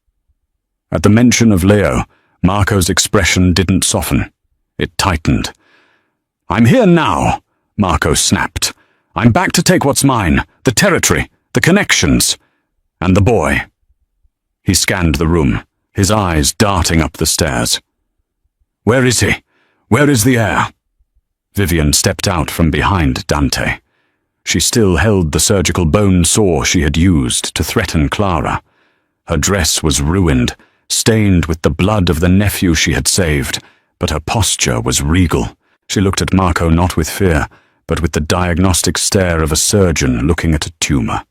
At the mention of Leo, Marco's expression didn't soften. It tightened. "I'm here now," Marco snapped. "I'm back to take what's mine, the territory, the connections, and the boy." He scanned the room, his eyes darting up the stairs. "Where is he? Where is the heir?" Vivian stepped out from behind Dante. She still held the surgical bone saw she had used to threaten Clara. Her dress was ruined, stained with the blood of the nephew she had saved, but her posture was regal. She looked at Marco not with fear, but with the diagnostic stare of a surgeon looking at a tumor.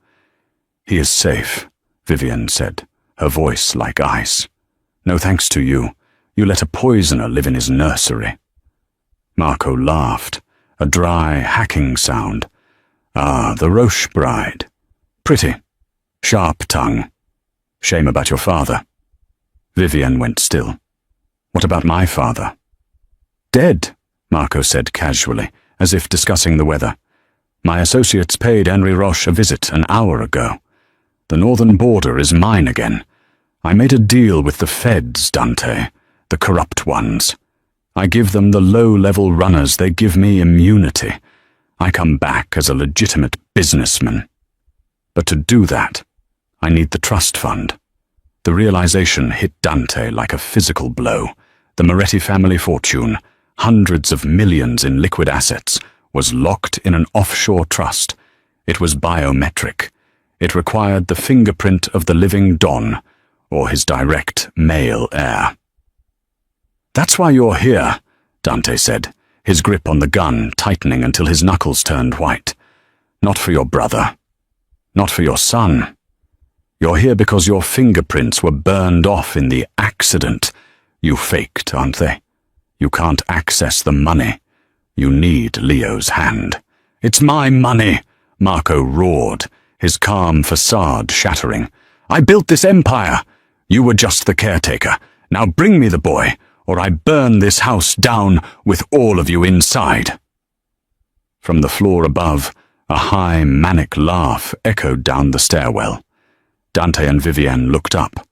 "He is safe," Vivian said, her voice like ice. "No thanks to you. You let a poisoner live in his nursery." Marco laughed, a dry, hacking sound. "Ah, the Roche bride. Pretty. Sharp tongue. Shame about your father." Vivian went still. "What about my father?" "Dead," Marco said casually, as if discussing the weather. "My associates paid Henri Roche a visit an hour ago. The northern border is mine again. I made a deal with the feds, Dante, the corrupt ones. I give them the low-level runners, they give me immunity. I come back as a legitimate businessman. But to do that, I need the trust fund." The realization hit Dante like a physical blow. The Moretti family fortune, hundreds of millions in liquid assets, was locked in an offshore trust. It was biometric. It required the fingerprint of the living Don, or his direct male heir. "That's why you're here," Dante said, his grip on the gun tightening until his knuckles turned white. "Not for your brother. Not for your son. You're here because your fingerprints were burned off in the accident. You faked, aren't they? You can't access the money. You need Leo's hand." "It's my money," Marco roared, his calm facade shattering. "I built this empire. You were just the caretaker. Now bring me the boy, or I burn this house down with all of you inside." From the floor above, a high, manic laugh echoed down the stairwell. Dante and Vivian looked up.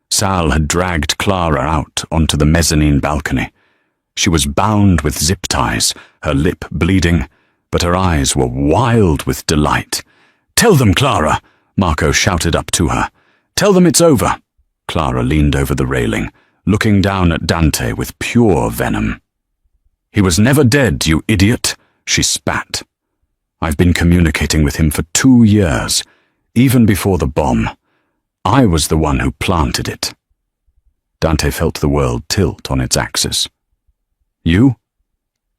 Sal had dragged Clara out onto the mezzanine balcony. She was bound with zip ties, her lip bleeding, but her eyes were wild with delight. "Tell them, Clara!" Marco shouted up to her. "Tell them it's over." Clara leaned over the railing, looking down at Dante with pure venom. "He was never dead, you idiot," she spat. "I've been communicating with him for 2 years, even before the bomb. I was the one who planted it." Dante felt the world tilt on its axis. "You?"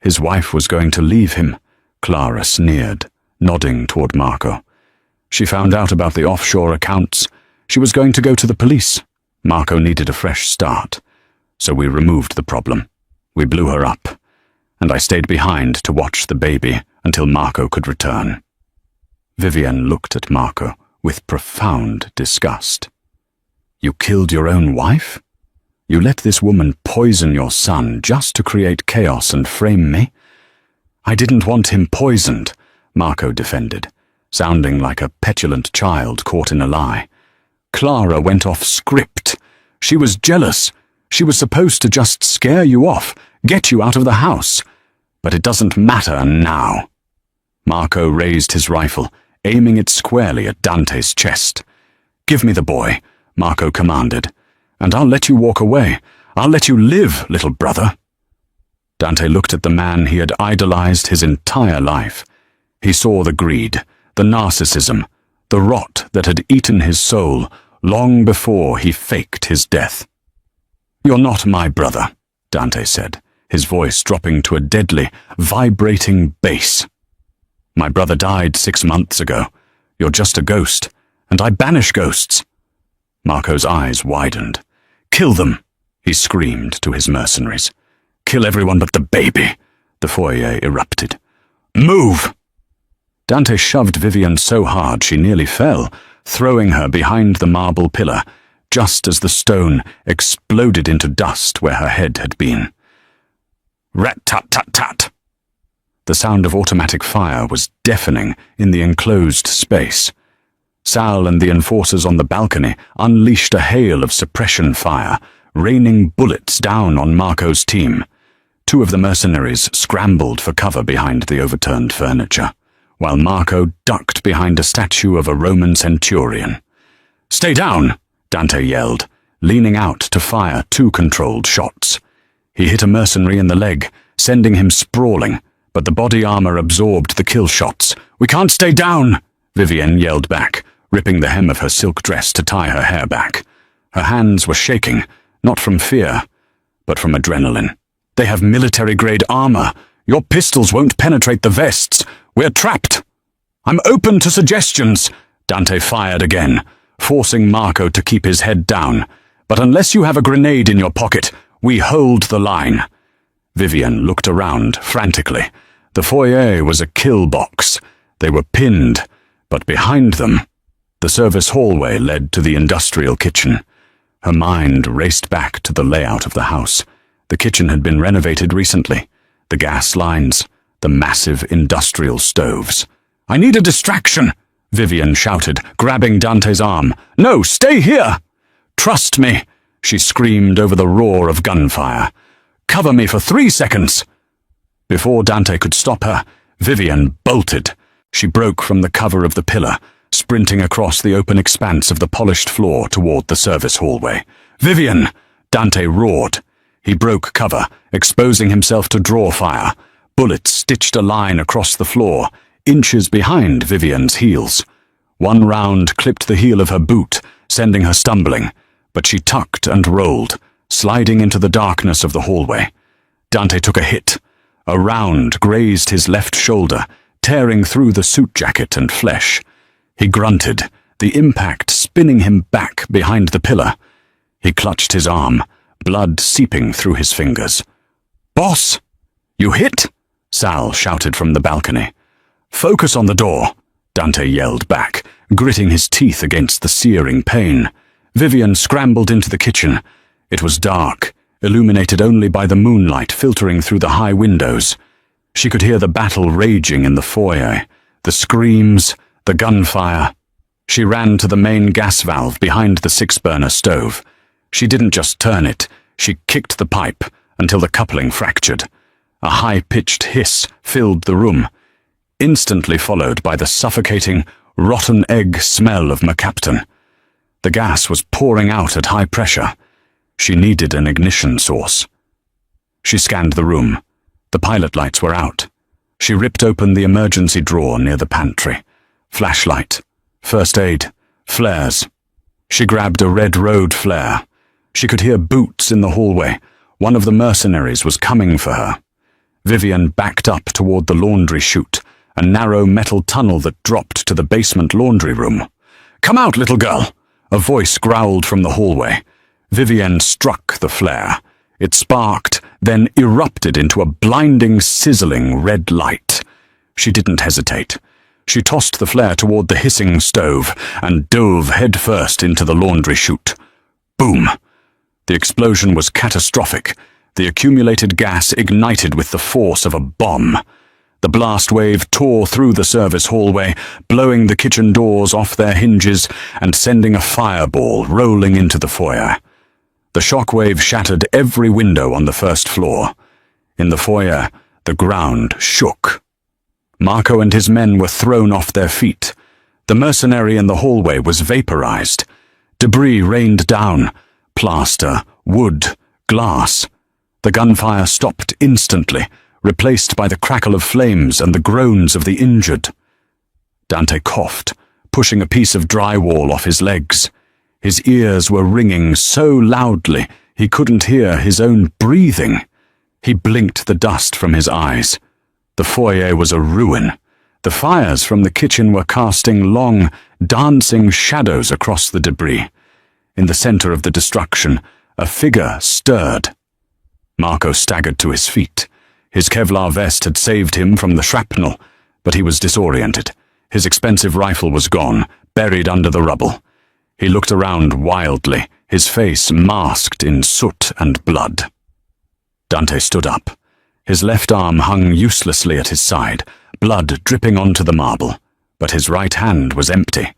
His wife was going to leave him, Clara sneered, nodding toward Marco. "She found out about the offshore accounts. She was going to go to the police. Marco needed a fresh start. So we removed the problem. We blew her up. And I stayed behind to watch the baby until Marco could return." Vivian looked at Marco with profound disgust. You killed your own wife? You let this woman poison your son just to create chaos and frame me? I didn't want him poisoned, Marco defended, sounding like a petulant child caught in a lie. Clara went off script. She was jealous. She was supposed to just scare you off, get you out of the house. But it doesn't matter now. Marco raised his rifle, aiming it squarely at Dante's chest. Give me the boy, Marco commanded, and I'll let you walk away. I'll let you live, little brother. Dante looked at the man he had idolized his entire life. He saw the greed, the narcissism, the rot that had eaten his soul long before he faked his death. You're not my brother, Dante said, his voice dropping to a deadly, vibrating bass. My brother died 6 months ago. You're just a ghost, and I banish ghosts. Marco's eyes widened. Kill them, he screamed to his mercenaries. Kill everyone but the baby, the foyer erupted. Move! Dante shoved Vivian so hard she nearly fell, throwing her behind the marble pillar, just as the stone exploded into dust where her head had been. Rat-tat-tat-tat! The sound of automatic fire was deafening in the enclosed space. Sal and the enforcers on the balcony unleashed a hail of suppression fire, raining bullets down on Marco's team. 2 of the mercenaries scrambled for cover behind the overturned furniture, while Marco ducked behind a statue of a Roman centurion. Stay down, Dante yelled, leaning out to fire 2 controlled shots. He hit a mercenary in the leg, sending him sprawling, but the body armor absorbed the kill shots. We can't stay down, Vivian yelled back, ripping the hem of her silk dress to tie her hair back. Her hands were shaking, not from fear, but from adrenaline. They have military-grade armor. Your pistols won't penetrate the vests. We're trapped. I'm open to suggestions, Dante fired again, forcing Marco to keep his head down. But unless you have a grenade in your pocket, we hold the line. Vivian looked around frantically. The foyer was a kill box. They were pinned, but behind them, the service hallway led to the industrial kitchen. Her mind raced back to the layout of the house. The kitchen had been renovated recently. The gas lines, the massive industrial stoves. I need a distraction, Vivian shouted, grabbing Dante's arm. No, stay here! Trust me, she screamed over the roar of gunfire. Cover me for 3 seconds. Before Dante could stop her, Vivian bolted. She broke from the cover of the pillar, sprinting across the open expanse of the polished floor toward the service hallway. Vivian! Dante roared. He broke cover, exposing himself to draw fire. Bullets stitched a line across the floor, inches behind Vivian's heels. One round clipped the heel of her boot, sending her stumbling, but she tucked and rolled, sliding into the darkness of the hallway. Dante took a hit. A round grazed his left shoulder, tearing through the suit jacket and flesh. He grunted, the impact spinning him back behind the pillar. He clutched his arm, blood seeping through his fingers. Boss! You hit? Sal shouted from the balcony. Focus on the door, Dante yelled back, gritting his teeth against the searing pain. Vivian scrambled into the kitchen. It was dark, illuminated only by the moonlight filtering through the high windows. She could hear the battle raging in the foyer, the screams, the gunfire. She ran to the main gas valve behind the 6-burner stove. She didn't just turn it, she kicked the pipe until the coupling fractured. A high-pitched hiss filled the room, instantly followed by the suffocating, rotten egg smell of mercaptan. The gas was pouring out at high pressure. She needed an ignition source. She scanned the room. The pilot lights were out. She ripped open the emergency drawer near the pantry. Flashlight, first aid, flares. She grabbed a red road flare. She could hear boots in the hallway. One of the mercenaries was coming for her. Vivian backed up toward the laundry chute, a narrow metal tunnel that dropped to the basement laundry room. Come out, little girl! A voice growled from the hallway. Vivian struck the flare. It sparked, then erupted into a blinding, sizzling red light. She didn't hesitate. She tossed the flare toward the hissing stove and dove headfirst into the laundry chute. Boom! The explosion was catastrophic. The accumulated gas ignited with the force of a bomb. The blast wave tore through the service hallway, blowing the kitchen doors off their hinges and sending a fireball rolling into the foyer. The shockwave shattered every window on the first floor. In the foyer, the ground shook. Marco and his men were thrown off their feet. The mercenary in the hallway was vaporized. Debris rained down. Plaster, wood, glass. The gunfire stopped instantly, replaced by the crackle of flames and the groans of the injured. Dante coughed, pushing a piece of drywall off his legs. His ears were ringing so loudly he couldn't hear his own breathing. He blinked the dust from his eyes. The foyer was a ruin. The fires from the kitchen were casting long, dancing shadows across the debris. In the center of the destruction, a figure stirred. Marco staggered to his feet. His Kevlar vest had saved him from the shrapnel, but he was disoriented. His expensive rifle was gone, buried under the rubble. He looked around wildly, his face masked in soot and blood. Dante stood up. His left arm hung uselessly at his side, blood dripping onto the marble, but his right hand was empty.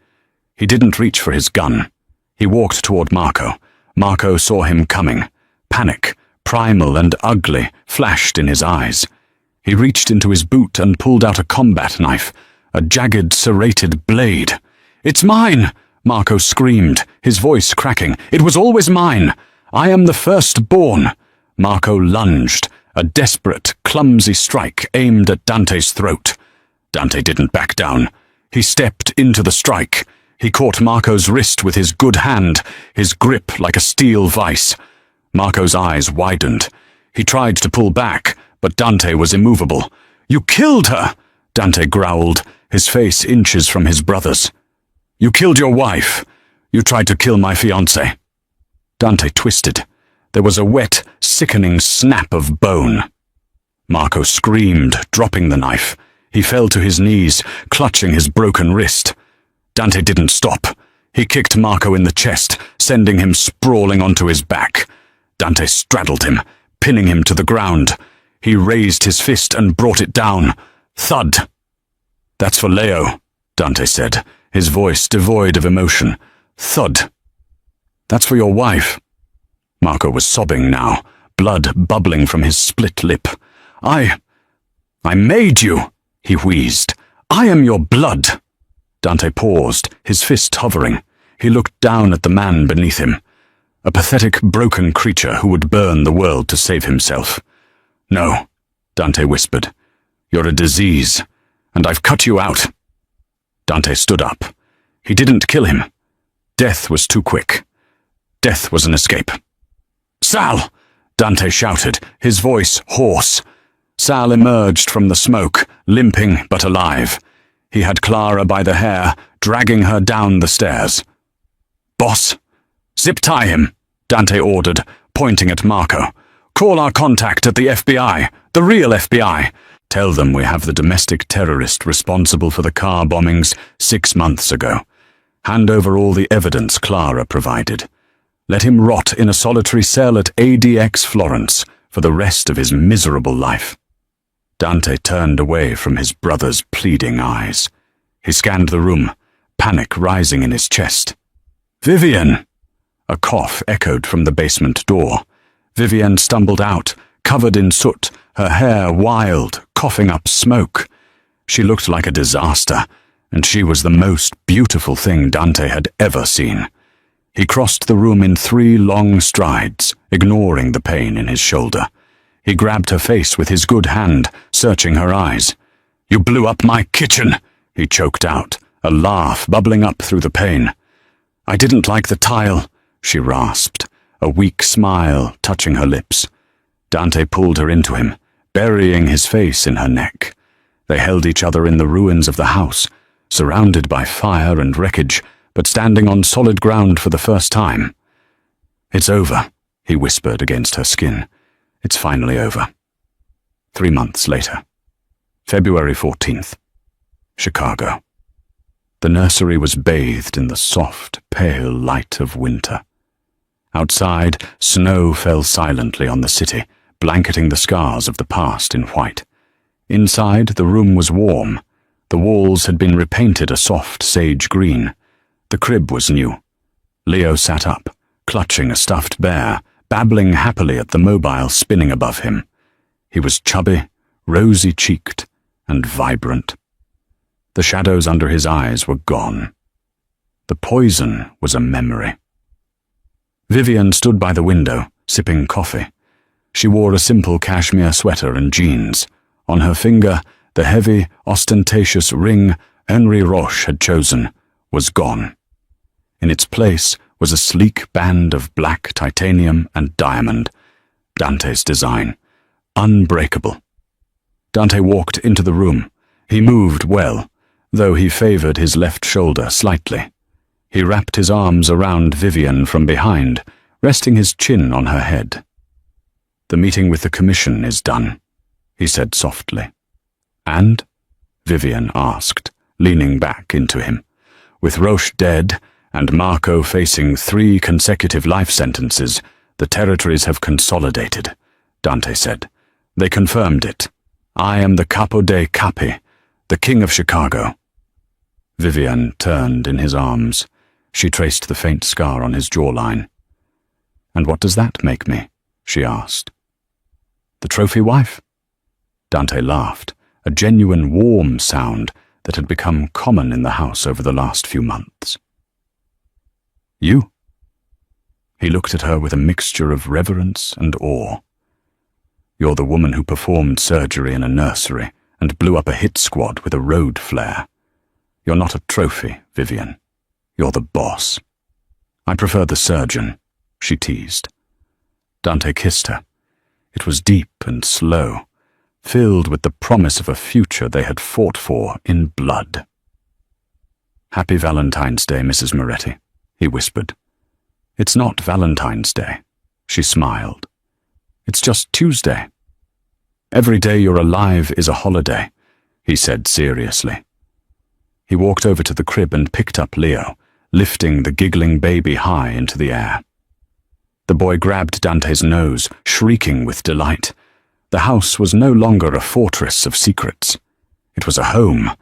He didn't reach for his gun. He walked toward Marco. Marco saw him coming. Panic, primal and ugly, flashed in his eyes. He reached into his boot and pulled out a combat knife, a jagged, serrated blade. "It's mine!" Marco screamed, his voice cracking. "It was always mine! I am the firstborn!" Marco lunged, a desperate, clumsy strike aimed at Dante's throat. Dante didn't back down. He stepped into the strike. He caught Marco's wrist with his good hand, his grip like a steel vice. Marco's eyes widened. He tried to pull back, but Dante was immovable. "You killed her!" Dante growled, his face inches from his brother's. "You killed your wife. You tried to kill my fiancée." Dante twisted. There was a wet, sickening snap of bone. Marco screamed, dropping the knife. He fell to his knees, clutching his broken wrist. Dante didn't stop. He kicked Marco in the chest, sending him sprawling onto his back. Dante straddled him, pinning him to the ground. He raised his fist and brought it down. Thud. "That's for Leo," Dante said, his voice devoid of emotion. Thud. "That's for your wife." Marco was sobbing now, blood bubbling from his split lip. I made you," he wheezed. "I am your blood." Dante paused, his fist hovering. He looked down at the man beneath him. A pathetic, broken creature who would burn the world to save himself. "No," Dante whispered. "You're a disease, and I've cut you out." Dante stood up. He didn't kill him. Death was too quick. Death was an escape. "Sal!" Dante shouted, his voice hoarse. Sal emerged from the smoke, limping but alive. He had Clara by the hair, dragging her down the stairs. "Boss, zip-tie him," Dante ordered, pointing at Marco. "Call our contact at the FBI, the real FBI. Tell them we have the domestic terrorist responsible for the car bombings 6 months ago. Hand over all the evidence Clara provided. Let him rot in a solitary cell at ADX Florence for the rest of his miserable life." Dante turned away from his brother's pleading eyes. He scanned the room, panic rising in his chest. "Vivian!" A cough echoed from the basement door. Vivian stumbled out, covered in soot, her hair wild, coughing up smoke. She looked like a disaster, and she was the most beautiful thing Dante had ever seen. He crossed the room in 3 long strides, ignoring the pain in his shoulder. He grabbed her face with his good hand, searching her eyes. "You blew up my kitchen," he choked out, a laugh bubbling up through the pain. "I didn't like the tile," she rasped, a weak smile touching her lips. Dante pulled her into him, burying his face in her neck. They held each other in the ruins of the house, surrounded by fire and wreckage, but standing on solid ground for the first time. "It's over," he whispered against her skin. "It's finally over." 3 months later. February 14th. Chicago. The nursery was bathed in the soft, pale light of winter. Outside, snow fell silently on the city, blanketing the scars of the past in white. Inside, the room was warm. The walls had been repainted a soft sage green. The crib was new. Leo sat up, clutching a stuffed bear, babbling happily at the mobile spinning above him. He was chubby, rosy-cheeked, and vibrant. The shadows under his eyes were gone. The poison was a memory. Vivian stood by the window, sipping coffee. She wore a simple cashmere sweater and jeans. On her finger, the heavy, ostentatious ring Henri Roche had chosen was gone. In its place was a sleek band of black titanium and diamond, Dante's design, unbreakable. Dante walked into the room. He moved well, though he favored his left shoulder slightly. He wrapped his arms around Vivian from behind, resting his chin on her head. "The meeting with the commission is done," he said softly. "And?" Vivian asked, leaning back into him. "With Roche dead and Marco facing 3 consecutive life sentences, the territories have consolidated," Dante said. "They confirmed it. I am the Capo dei Capi, the King of Chicago." Vivian turned in his arms. She traced the faint scar on his jawline. "And what does that make me?" she asked. "The trophy wife?" Dante laughed, a genuine warm sound that had become common in the house over the last few months. "You?" He looked at her with a mixture of reverence and awe. "You're the woman who performed surgery in a nursery and blew up a hit squad with a road flare. You're not a trophy, Vivian. You're the boss." "I prefer the surgeon," she teased. Dante kissed her. It was deep and slow, filled with the promise of a future they had fought for in blood. "Happy Valentine's Day, Mrs. Moretti," he whispered. "It's not Valentine's Day," she smiled. "It's just Tuesday. Every day you're alive is a holiday," he said seriously. He walked over to the crib and picked up Leo, lifting the giggling baby high into the air. The boy grabbed Dante's nose, shrieking with delight. The house was no longer a fortress of secrets. It was a home.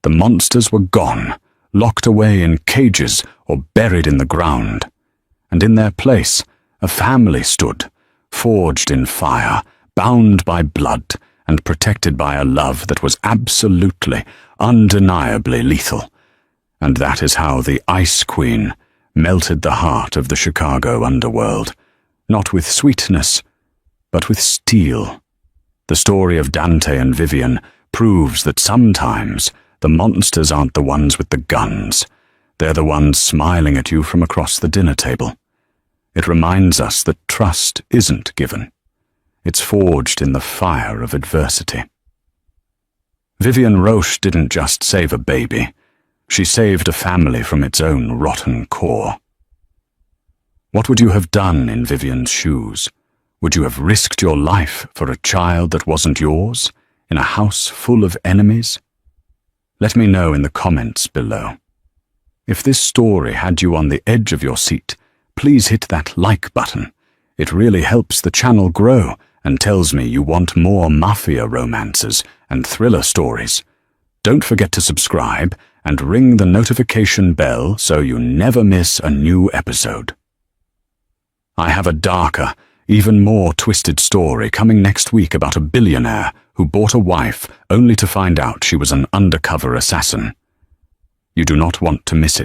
The monsters were gone, locked away in cages or buried in the ground. And in their place, a family stood, forged in fire, bound by blood, and protected by a love that was absolutely, undeniably lethal. And that is how the Ice Queen melted the heart of the Chicago underworld, not with sweetness, but with steel. The story of Dante and Vivian proves that sometimes the monsters aren't the ones with the guns. They're the ones smiling at you from across the dinner table. It reminds us that trust isn't given. It's forged in the fire of adversity. Vivian Roche didn't just save a baby. She saved a family from its own rotten core. What would you have done in Vivian's shoes? Would you have risked your life for a child that wasn't yours, in a house full of enemies? Let me know in the comments below. If this story had you on the edge of your seat, please hit that like button. It really helps the channel grow and tells me you want more Mafia romances and thriller stories. Don't forget to subscribe and ring the notification bell so you never miss a new episode. I have a darker, even more twisted story coming next week about a billionaire who bought a wife only to find out she was an undercover assassin. You do not want to miss it.